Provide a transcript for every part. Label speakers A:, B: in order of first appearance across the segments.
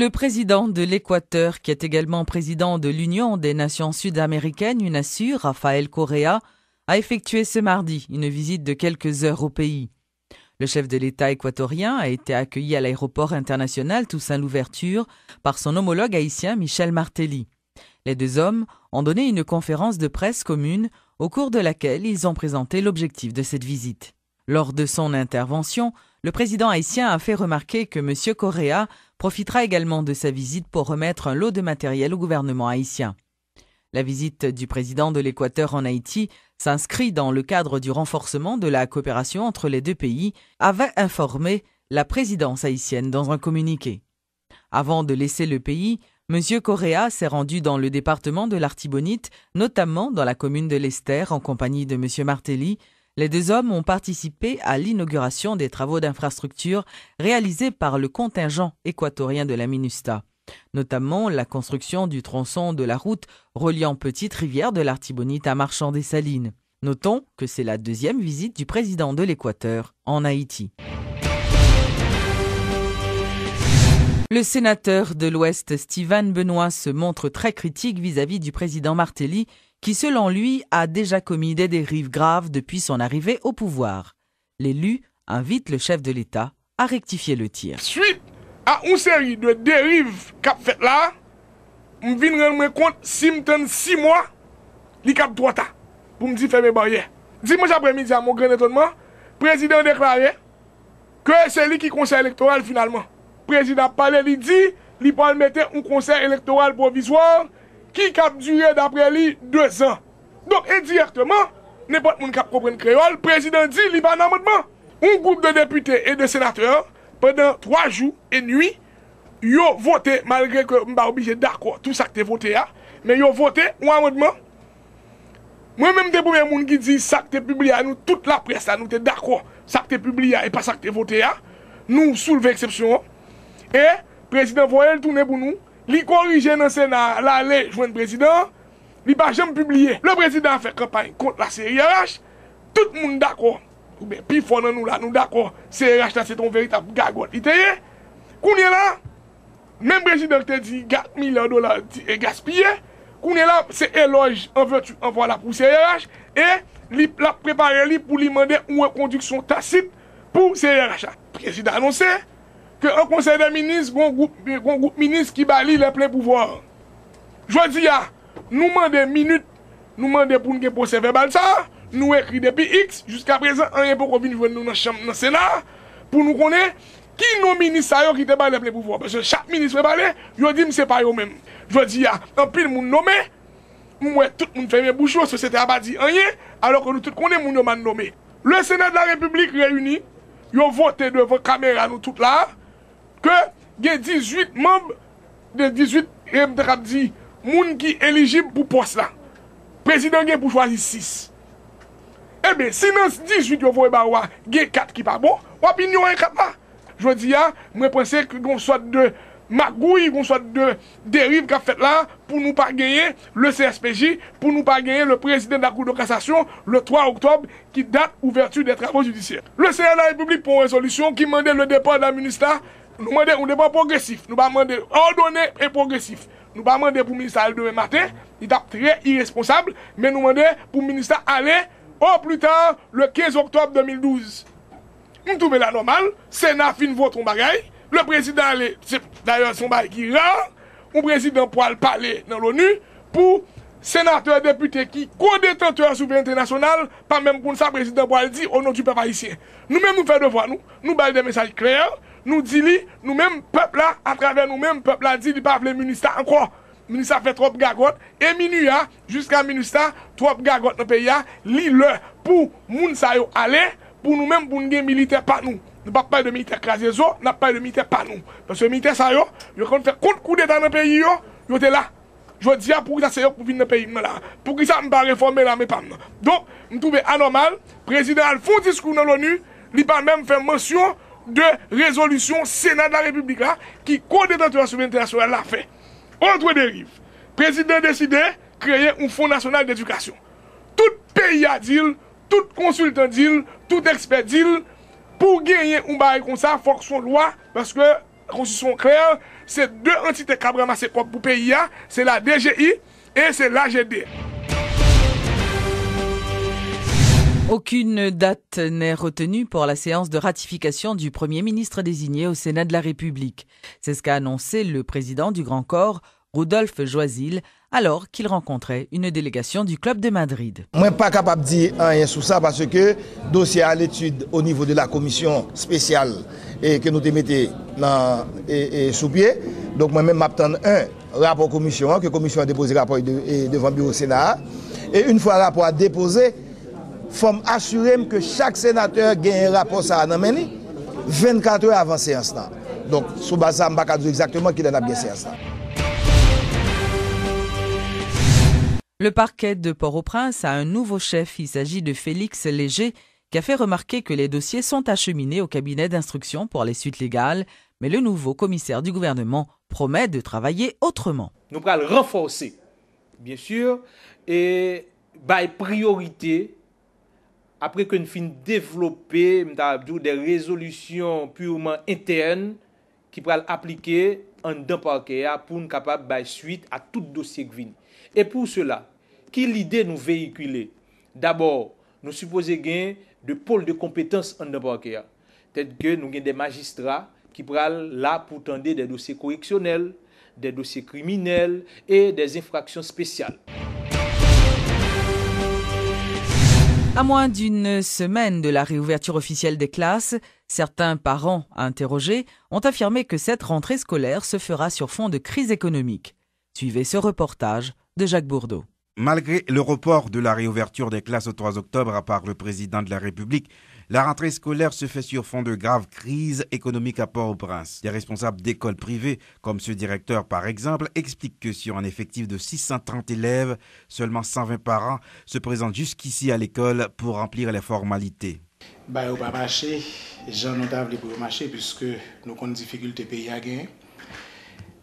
A: Le président de l'Équateur, qui est également président de l'Union des Nations Sud-Américaines, UNASUR, Rafael Correa, a effectué ce mardi une visite de quelques heures au pays. Le chef de l'État équatorien a été accueilli à l'aéroport international Toussaint Louverture par son homologue haïtien Michel Martelly. Les deux hommes ont donné une conférence de presse commune au cours de laquelle ils ont présenté l'objectif de cette visite. Lors de son intervention, le président haïtien a fait remarquer que M. Correa profitera également de sa visite pour remettre un lot de matériel au gouvernement haïtien. La visite du président de l'Équateur en Haïti s'inscrit dans le cadre du renforcement de la coopération entre les deux pays, avait informé la présidence haïtienne dans un communiqué. Avant de laisser le pays, M. Correa s'est rendu dans le département de l'Artibonite, notamment dans la commune de l'Esther, en compagnie de M. Martelly. Les deux hommes ont participé à l'inauguration des travaux d'infrastructure réalisés par le contingent équatorien de la MINUSTAH, notamment la construction du tronçon de la route reliant Petite-Rivière de l'Artibonite à Marchand-des-Salines. Notons que c'est la deuxième visite du président de l'Équateur en Haïti. Le sénateur de l'Ouest, Steven Benoît, se montre très critique vis-à-vis du président Martelly, qui, selon lui, a déjà commis des dérives graves depuis son arrivée au pouvoir. L'élu invite le chef de l'État à rectifier le tir.
B: Suite à une série de dérives qu'a fait là, je viens de rendre compte si je me 6 mois, il cap droit pour me dire fermer barrière. Dimanche après-midi, à mon grand étonnement, le président a déclaré que c'est lui qui conseil électoral finalement. Le président a parlé, il dit qu'il peut mettre un conseil électoral provisoire qui a duré d'après lui 2 ans. Donc indirectement, n'importe qui qui comprend le créole, le président dit qu'il va un amendement. Un groupe de députés et de sénateurs, pendant 3 jours et nuits, ils ont voté, malgré que je ne suis pas obligé d'accord tout ça que tu as voté, mais ils ont voté un amendement. Moi-même, je suis le premier qui dit ça que tu as publié, nous, toute la presse, nous sommes d'accord, ça que tu as publié et pas ça que tu as voté, nous soulevons l'exception. Et le président voyait tourner pour nous, il corrige dans le Sénat, l'aller joindre le président, il n'a pas jamais publié. Le président a fait campagne contre la CRH, tout le monde d'accord. Ou bien, puis fort dans nous là, nous d'accord, CRH c'est ton véritable gagote. Il était qu'on est là, même le président qui te dit 4 millions de dollars gaspillés, qu'on est là, c'est éloge en vertu, en voilà pour CRH, et il a préparé pour lui demander une reconduction tacite pour CRH. Le président a annoncé qu'un conseil des ministres, un groupe ministre qui balie les pleins pouvoirs. Je dis, nous demandons minutes, nous demandons pour nous procès verbal ça, nous écrit depuis X, jusqu'à présent, rien pour qu'on vienne jouer nous dans le Sénat, pour nous connaître qui nos ministres qui te baillent les pleins pouvoirs. Parce que chaque ministre balé, je dis, c'est pas eux-mêmes. Je dis, un pile monde nommé, moi, tout le monde fait mes bouchons, la société n'a pas dit rien, alors que nous tous connaissons mon nom nommé. Le Sénat de la République réuni, ils ont voté devant la caméra, nous tous là, que il y a 18 membres de 18 dit moun qui éligible pour poste là. Président gen pour choisir 6. Eh bien, si dans 18 vous voyez bah il y a 4 qui pas bon, opinion est 4 là. Je dis moi pense que qu'on soit de magouille, qu'on soit de dérive qu'a fait là pour nous pas gagner le CSPJ, pour nous pas gagner le président de la Cour de cassation le 3 octobre qui date ouverture des travaux judiciaires. Le Sénat de la République pour une résolution qui demandait le départ de la ministère. Nous demandons un débat progressif. Nous demandons ordonné et progressif. Nous demandons pour le ministère demain matin. Il est très irresponsable. Mais nous demandons pour le ministère aller au plus tard le 15 octobre 2012. Nous trouvons la normale. Sénat fin vote un bagaille. Le président allait, c'est d'ailleurs son bail qui rend. Le président pour parler dans l'ONU pour sénateur député qui co-détenteur de souveraineté nationale, pas même pour ça, président pour dire au nom du peuple haïtien. Nous-mêmes nous faisons devoir, nous baillons des messages clairs. Nous disons, nous-mêmes, peuple là, à travers nous-mêmes, peuple là, dit, il pas le ministère encore. Le ministère fait trop de gagotte. Et minuit, jusqu'à ministère, trop de gagotte dans le pays, li-le pour moun sa yo aller, pour nous-mêmes, pour nous militaires pas nous. Nous ne pas de militaires crasés, nous n'avons pas de militaires pas nous. Parce que les militaires, ça yo, ils ont fait contre coup d'état dans le pays, ils étaient là. Je dis, pour que ça c'est pour venir dans le pays, là. Pour que ça ne pas réformer là, mais pas nous. Donc, je trouve anormal, le président a fait un discours dans l'ONU, il n'a pas même fait mention de résolution Sénat de la République là, qui co-détenteur de la souveraineté nationale l'a fait. Autre dérive. Le président a décidé de créer un fonds national d'éducation. Tout pays a dit, tout consultant dit, tout expert dit, pour gagner un bail comme ça, il faut que son loi, parce que constitution claire, c'est deux entités qui ont ramassé pour le pays, c'est la DGI et c'est l'AGD.
A: Aucune date n'est retenue pour la séance de ratification du Premier ministre désigné au Sénat de la République. C'est ce qu'a annoncé le président du Grand Corps, Rodolphe Joisil, alors qu'il rencontrait une délégation du Club de Madrid.
C: Je ne suis pas capable de dire rien sur ça parce que le dossier à l'étude au niveau de la commission spéciale et que nous te mettons sous pied. Donc moi-même, j'attends un rapport commission, que la commission a déposé rapport devant le bureau Sénat. Et une fois le rapport déposé, il faut assurer que chaque sénateur gagne un rapport ça 24 heures avant la séance. Donc, sous base ça, je ne sais pas dire exactement qui est dans la séance.
A: Le parquet de Port-au-Prince a un nouveau chef. Il s'agit de Félix Léger, qui a fait remarquer que les dossiers sont acheminés au cabinet d'instruction pour les suites légales. Mais le nouveau commissaire du gouvernement promet de travailler autrement.
D: Nous allons renforcer, bien sûr, et priorité. Après qu'on finisse développer des résolutions purement internes qui pourraient appliquer en d'un parquet pour nous capable de suite à tout dossier qui vient. Et pour cela, qui l'idée nous véhiculer? D'abord, nous supposons gagner de pôles de compétences en d'un parquet. Peut-être que nous avons des magistrats qui pourraient là pour tendre des dossiers correctionnels, des dossiers criminels et des infractions spéciales.
A: À moins d'une semaine de la réouverture officielle des classes, certains parents interrogés ont affirmé que cette rentrée scolaire se fera sur fond de crise économique. Suivez ce reportage de Jacques Bourdeau.
E: Malgré le report de la réouverture des classes au 3 octobre par le président de la République, la rentrée scolaire se fait sur fond de grave crise économique à Port-au-Prince. Des responsables d'écoles privées, comme ce directeur par exemple, expliquent que sur un effectif de 630 élèves, seulement 120 parents se présentent jusqu'ici à l'école pour remplir les formalités.
F: On ne pas marcher, les gens notables pour marcher puisque nous avons des difficultés pays à gagner.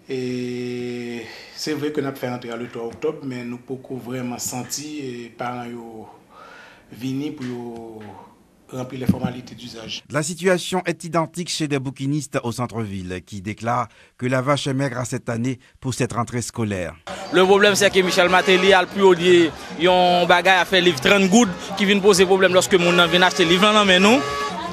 F: Et c'est vrai que nous avons fait entrer le 3 octobre, mais nous avons vraiment senti les parents venir pour remplir les formalités d'usage.
E: La situation est identique chez des bouquinistes au centre-ville qui déclarent que la vache est maigre cette année pour cette rentrée scolaire.
G: Le problème c'est que Michel Matéli a le plus haut lieu, il y a un bagage à faire livre 30 gouttes qui vient poser problème lorsque mon vient acheter livre là mais nous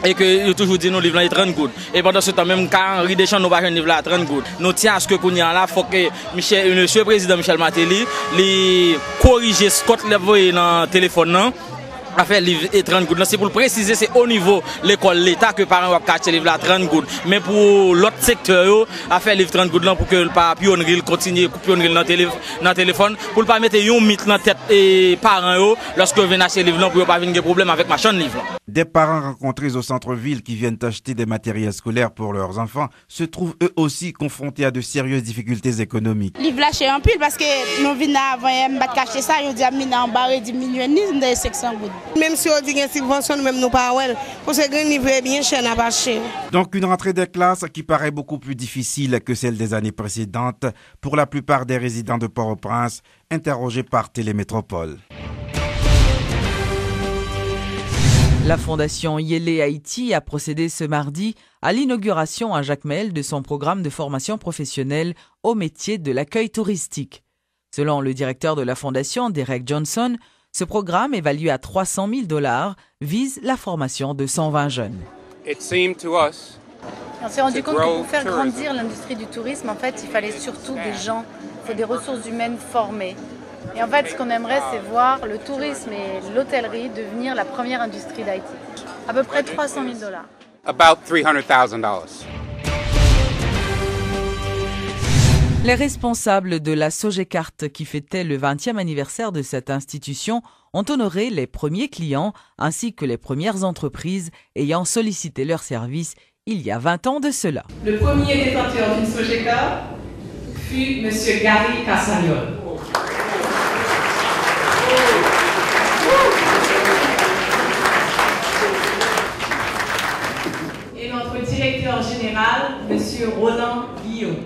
G: et que il toujours dit nous livre là 30 gouttes et pendant ce temps même quand Henri Deschamps nous pas livre là 30 gouttes. Nous tient à ce que kounya là faut que monsieur président Michel Matéli les corriger Scott le dans téléphone non à faire livre et 30 gouttes. C'est pour le préciser, c'est au niveau l'école l'État que parents vont acheter livre à 30 gouttes. Mais pour l'autre secteur, à faire livre 30 gouttes pour que le pas pionnerie continue pionnerie dans le téléphone pour ne pas mettre un mythe dans la tête et parents lorsque viennent acheter livre pour pas venir des problèmes avec machin livre.
E: Des parents rencontrés au centre-ville qui viennent acheter des matériels scolaires pour leurs enfants se trouvent eux aussi confrontés à de sérieuses difficultés économiques.
H: Livre lâché en pile parce que nous venons avant de cacher ça, ils disent en bas et diminuer ni de 600 gouttes.
I: Même si on dit qu'il y a une subvention, même nous pas pour ce grand livre est bien cher à pas cher.
E: Donc une rentrée des classes qui paraît beaucoup plus difficile que celle des années précédentes pour la plupart des résidents de Port-au-Prince interrogés par Télémétropole.
A: La Fondation Yélé Haïti a procédé ce mardi à l'inauguration à Jacmel de son programme de formation professionnelle au métier de l'accueil touristique. Selon le directeur de la Fondation, Derek Johnson, ce programme, évalué à $300,000, vise la formation de 120 jeunes.
J: On s'est rendu compte que pour faire grandir l'industrie du tourisme, en fait, il fallait surtout des gens, il faut des ressources humaines formées. Et en fait, ce qu'on aimerait, c'est voir le tourisme et l'hôtellerie devenir la première industrie d'Haïti. À peu près $300,000.
K: About $300,000.
A: Les responsables de la Sogecart qui fêtait le 20e anniversaire de cette institution ont honoré les premiers clients ainsi que les premières entreprises ayant sollicité leurs services il y a 20 ans de cela.
L: Le premier détenteur d'une Sogecart fut M. Gary Cassariol. Et notre directeur général, M. Roland Guillaume.